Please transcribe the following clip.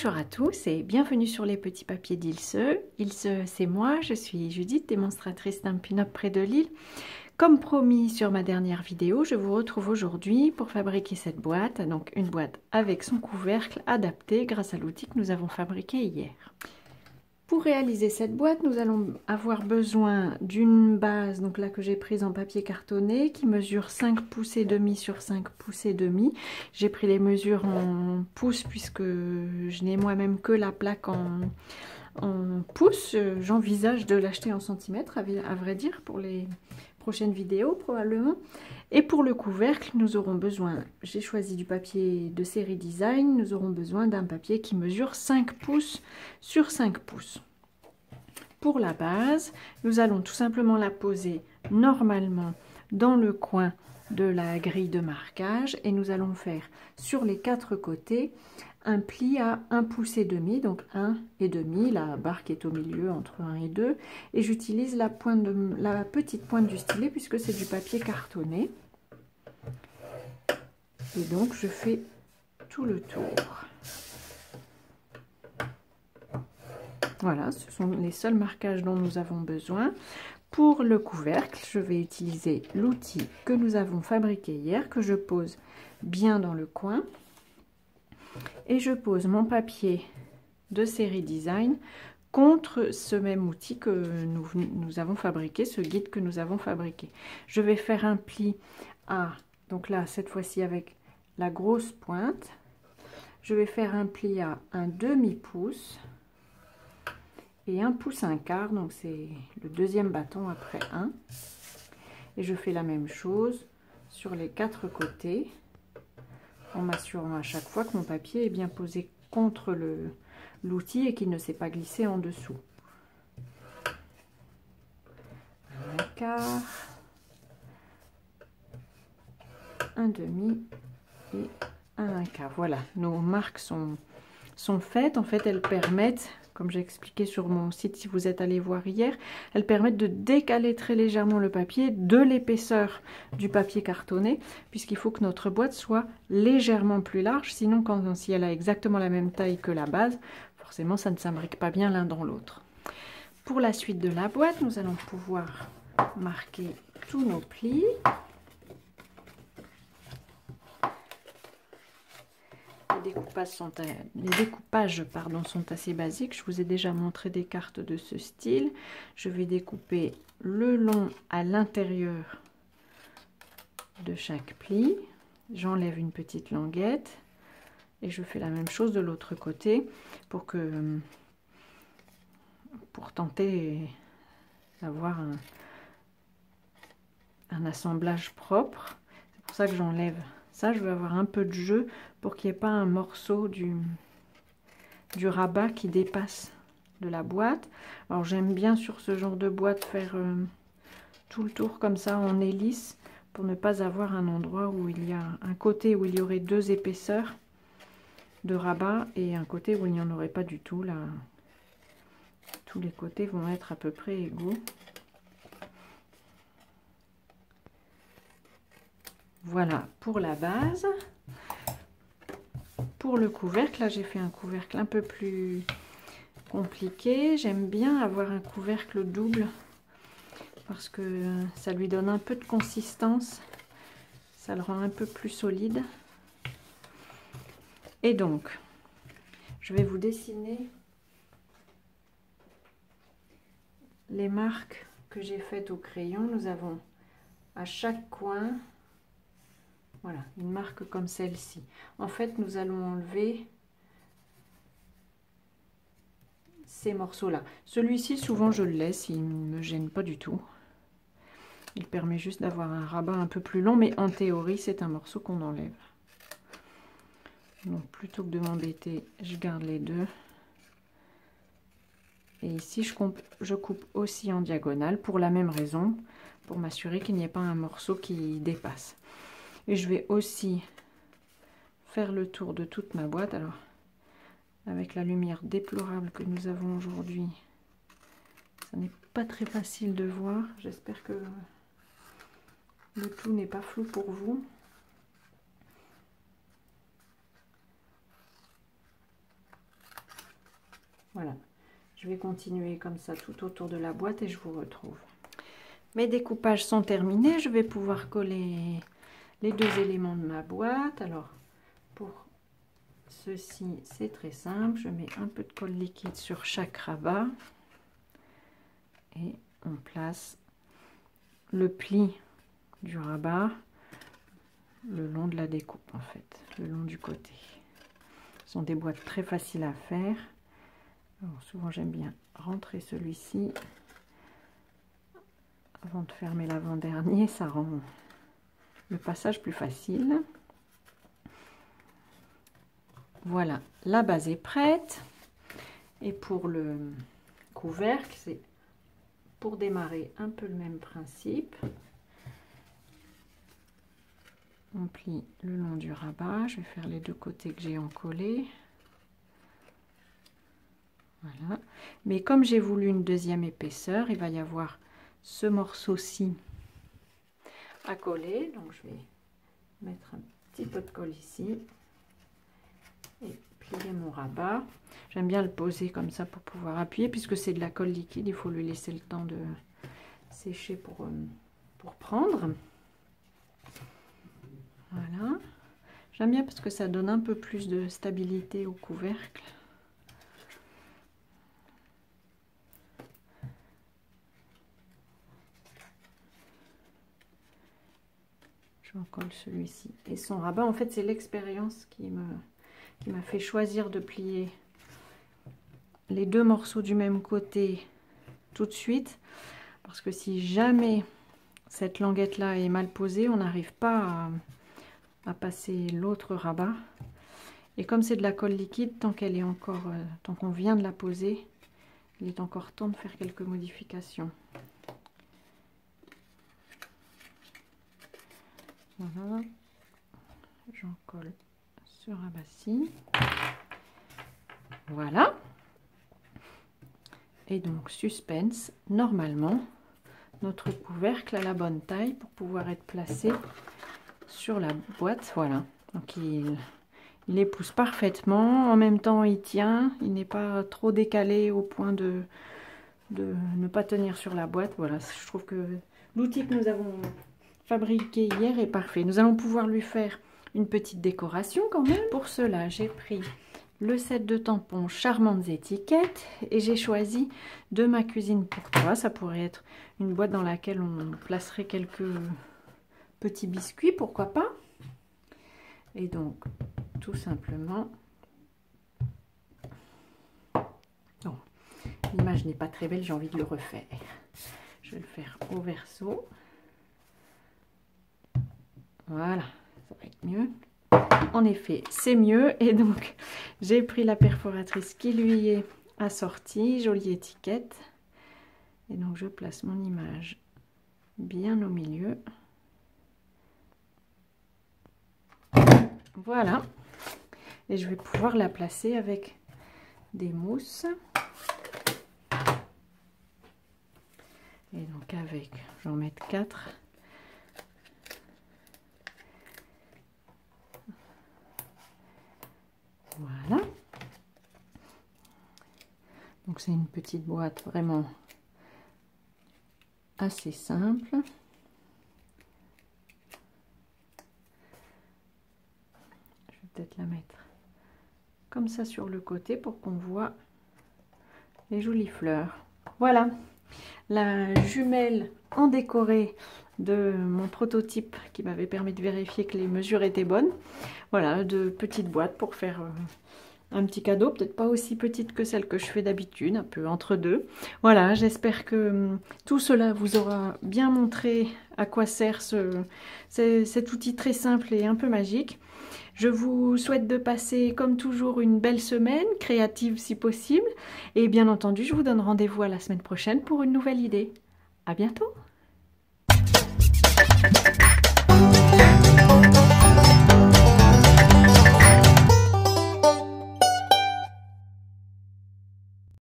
Bonjour à tous et bienvenue sur les petits papiers d'Ilse. Ilse, c'est moi, je suis Judith, démonstratrice d'un pin-up près de Lille. Comme promis sur ma dernière vidéo, je vous retrouve aujourd'hui pour fabriquer cette boîte, donc une boîte avec son couvercle adapté grâce à l'outil que nous avons fabriqué hier. Pour réaliser cette boîte, nous allons avoir besoin d'une base, donc là que j'ai prise en papier cartonné, qui mesure 5 pouces et demi sur 5 pouces et demi. J'ai pris les mesures en pouces puisque je n'ai moi-même que la plaque en pouces. J'envisage de l'acheter en centimètres, à vrai dire, pour les prochaines vidéos probablement. Et pour le couvercle, nous aurons besoin, j'ai choisi du papier de série design, nous aurons besoin d'un papier qui mesure 5 pouces sur 5 pouces. Pour la base, nous allons tout simplement la poser normalement dans le coin de la grille de marquage et nous allons faire sur les 4 côtés un pli à 1 pouce et demi, donc 1 et demi, la barre qui est au milieu entre 1 et 2, et j'utilise la petite pointe du stylet puisque c'est du papier cartonné. Et donc je fais tout le tour. Voilà, ce sont les seuls marquages dont nous avons besoin. Pour le couvercle, je vais utiliser l'outil que nous avons fabriqué hier, que je pose bien dans le coin. Et je pose mon papier de série design contre ce même outil que nous avons fabriqué, ce guide que nous avons fabriqué. Je vais faire un pli à, donc là, cette fois-ci avec la grosse pointe. Je vais faire un pli à un demi-pouce et 1 pouce 1/4, donc c'est le deuxième bâton après 1. Et je fais la même chose sur les 4 côtés, en m'assurant à chaque fois que mon papier est bien posé contre l'outil et qu'il ne s'est pas glissé en dessous. 1/4, 1/2 et 1/4. Voilà, nos marques sont faites. En fait, elles permettent, comme j'ai expliqué sur mon site si vous êtes allé voir hier, elles permettent de décaler très légèrement le papier de l'épaisseur du papier cartonné, puisqu'il faut que notre boîte soit légèrement plus large, sinon si elle a exactement la même taille que la base, forcément ça ne s'imbrique pas bien l'un dans l'autre. Pour la suite de la boîte, nous allons pouvoir marquer tous nos plis. Les découpages sont assez basiques. Je vous ai déjà montré des cartes de ce style. Je vais découper le long à l'intérieur de chaque pli. J'enlève une petite languette et je fais la même chose de l'autre côté pour tenter d'avoir un assemblage propre. C'est pour ça que j'enlève ça. Je vais avoir un peu de jeu pour qu'il n'y ait pas un morceau du rabat qui dépasse de la boîte. Alors j'aime bien sur ce genre de boîte faire tout le tour comme ça en hélice pour ne pas avoir un endroit où il y a un côté où il y aurait 2 épaisseurs de rabat et un côté où il n'y en aurait pas du tout. Là, tous les côtés vont être à peu près égaux. Voilà pour la base. Pour le couvercle, là j'ai fait un couvercle un peu plus compliqué. J'aime bien avoir un couvercle double parce que ça lui donne un peu de consistance, ça le rend un peu plus solide. Et donc, je vais vous dessiner les marques que j'ai faites au crayon. Nous avons à chaque coin, voilà, une marque comme celle-ci. En fait, nous allons enlever ces morceaux-là. Celui-ci, souvent, je le laisse, il ne me gêne pas du tout. Il permet juste d'avoir un rabat un peu plus long, mais en théorie, c'est un morceau qu'on enlève. Donc, plutôt que de m'embêter, je garde les deux. Et ici, je coupe aussi en diagonale pour la même raison, pour m'assurer qu'il n'y ait pas un morceau qui dépasse. Et je vais aussi faire le tour de toute ma boîte. Alors, avec la lumière déplorable que nous avons aujourd'hui, ça n'est pas très facile de voir. J'espère que le tout n'est pas flou pour vous. Voilà, je vais continuer comme ça tout autour de la boîte et je vous retrouve. Mes découpages sont terminés, je vais pouvoir coller les deux éléments de ma boîte. Alors, pour ceci, c'est très simple, je mets un peu de colle liquide sur chaque rabat et on place le pli du rabat le long de la découpe, en fait, le long du côté. Ce sont des boîtes très faciles à faire. Alors, souvent j'aime bien rentrer celui-ci avant de fermer l'avant-dernier, ça rend le passage plus facile. Voilà, la base est prête. Et pour le couvercle, c'est pour démarrer un peu le même principe. On plie le long du rabat. Je vais faire les deux côtés que j'ai encollés. Voilà. Mais comme j'ai voulu une deuxième épaisseur, il va y avoir ce morceau-ci à coller. Donc je vais mettre un petit peu de colle ici et plier mon rabat. J'aime bien le poser comme ça pour pouvoir appuyer, puisque c'est de la colle liquide, il faut lui laisser le temps de sécher pour prendre. Voilà, j'aime bien parce que ça donne un peu plus de stabilité au couvercle. Je colle celui-ci et son rabat. En fait, c'est l'expérience qui m'a fait choisir de plier les deux morceaux du même côté tout de suite, parce que si jamais cette languette là est mal posée, on n'arrive pas à passer l'autre rabat. Et comme c'est de la colle liquide, tant qu'elle est encore, tant qu'on vient de la poser, il est encore temps de faire quelques modifications. Voilà, j'en colle ce rabat-ci. Voilà. Et donc suspense, normalement notre couvercle a la bonne taille pour pouvoir être placé sur la boîte. Voilà, donc il épouse parfaitement, en même temps il tient, il n'est pas trop décalé au point de ne pas tenir sur la boîte. Voilà, je trouve que l'outil que nous avons fabriqué hier est parfait. Nous allons pouvoir lui faire une petite décoration quand même. Pour cela, j'ai pris le set de tampons Charmantes Étiquettes et j'ai choisi de Ma Cuisine pour Toi. Ça pourrait être une boîte dans laquelle on placerait quelques petits biscuits, pourquoi pas. Et donc, tout simplement, oh, l'image n'est pas très belle, j'ai envie de le refaire. Je vais le faire au verso. Voilà, ça va être mieux. En effet, c'est mieux. Et donc, j'ai pris la perforatrice qui lui est assortie. Jolie étiquette. Et donc, je place mon image bien au milieu. Voilà. Et je vais pouvoir la placer avec des mousses. Et donc, avec, je vais en mettre 4. Voilà. Donc c'est une petite boîte vraiment assez simple. Je vais peut-être la mettre comme ça sur le côté pour qu'on voit les jolies fleurs. Voilà, la jumelle en décoré de mon prototype qui m'avait permis de vérifier que les mesures étaient bonnes. Voilà, de petites boîtes pour faire un petit cadeau, peut-être pas aussi petite que celle que je fais d'habitude, un peu entre deux. Voilà, j'espère que tout cela vous aura bien montré à quoi sert cet outil très simple et un peu magique. Je vous souhaite de passer comme toujours une belle semaine, créative si possible. Et bien entendu, je vous donne rendez-vous à la semaine prochaine pour une nouvelle idée. À bientôt!